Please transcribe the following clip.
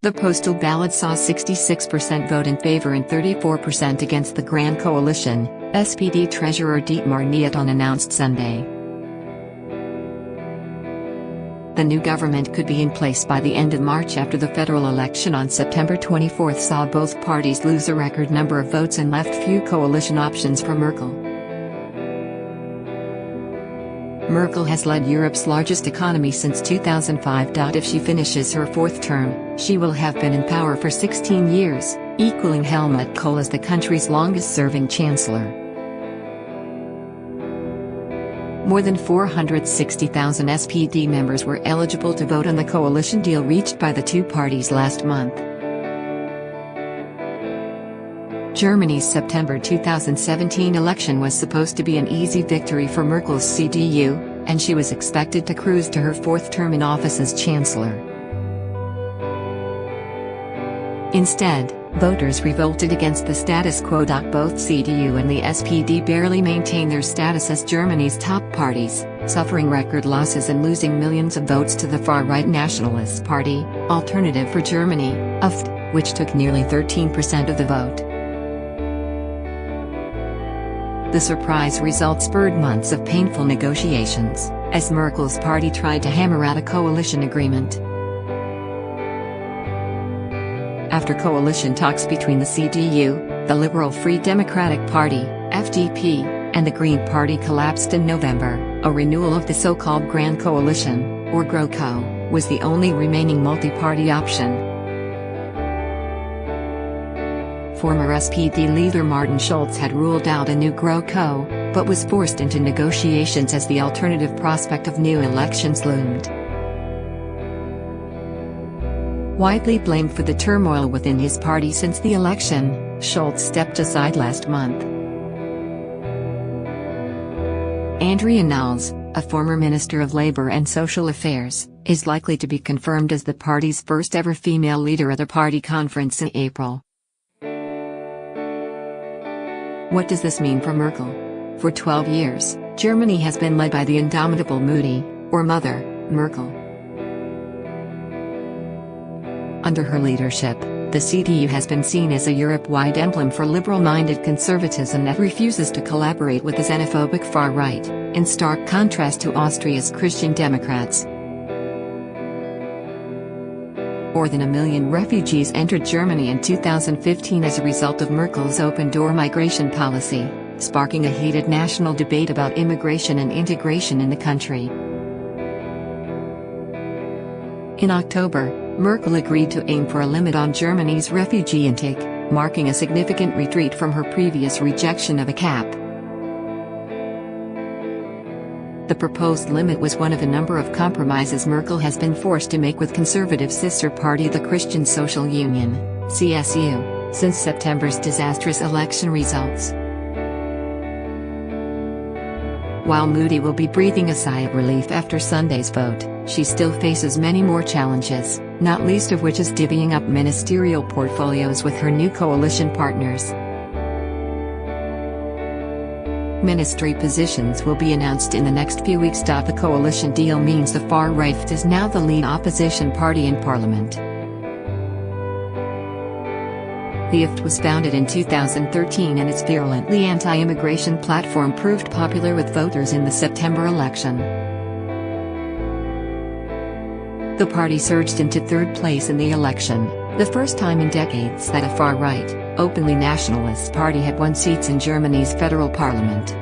The postal ballot saw 66% vote in favor and 34% against the Grand Coalition, SPD Treasurer Dietmar Nietan announced Sunday. The new government could be in place by the end of March after the federal election on September 24 saw both parties lose a record number of votes and left few coalition options for Merkel. Merkel has led Europe's largest economy since 2005. If she finishes her fourth term, she will have been in power for 16 years, equaling Helmut Kohl as the country's longest-serving chancellor. More than 460,000 SPD members were eligible to vote on the coalition deal reached by the two parties last month. Germany's September 2017 election was supposed to be an easy victory for Merkel's CDU, and she was expected to cruise to her fourth term in office as chancellor. Instead, voters revolted against the status quo. Both CDU and the SPD barely maintain their status as Germany's top parties, suffering record losses and losing millions of votes to the far-right nationalist party, Alternative for Germany, which took nearly 13% of the vote. The surprise result spurred months of painful negotiations, as Merkel's party tried to hammer out a coalition agreement. After coalition talks between the CDU, the Liberal Free Democratic Party, FDP, and the Green Party collapsed in November, a renewal of the so-called Grand Coalition, or GroKo, was the only remaining multi-party option. Former SPD leader Martin Schulz had ruled out a new GroKo, but was forced into negotiations as the alternative prospect of new elections loomed. Widely blamed for the turmoil within his party since the election, Schulz stepped aside last month. Andrea Nahles, a former Minister of Labor and Social Affairs, is likely to be confirmed as the party's first-ever female leader at a party conference in April. What does this mean for Merkel? For 12 years, Germany has been led by the indomitable Mutti, or Mother, Merkel. Under her leadership, the CDU has been seen as a Europe-wide emblem for liberal-minded conservatism that refuses to collaborate with the xenophobic far-right, in stark contrast to Austria's Christian Democrats. More than 1 million refugees entered Germany in 2015 as a result of Merkel's open-door migration policy, sparking a heated national debate about immigration and integration in the country. In October, Merkel agreed to aim for a limit on Germany's refugee intake, marking a significant retreat from her previous rejection of a cap. The proposed limit was one of a number of compromises Merkel has been forced to make with conservative sister party the Christian Social Union, CSU, since September's disastrous election results. While Mutti will be breathing a sigh of relief after Sunday's vote, she still faces many more challenges, not least of which is divvying up ministerial portfolios with her new coalition partners. Ministry positions will be announced in the next few weeks. The coalition deal means the far-right is now the lead opposition party in parliament. The IFT was founded in 2013 and its virulently anti-immigration platform proved popular with voters in the September election. The party surged into third place in the election, the first time in decades that a far-right, openly nationalist party had won seats in Germany's federal parliament.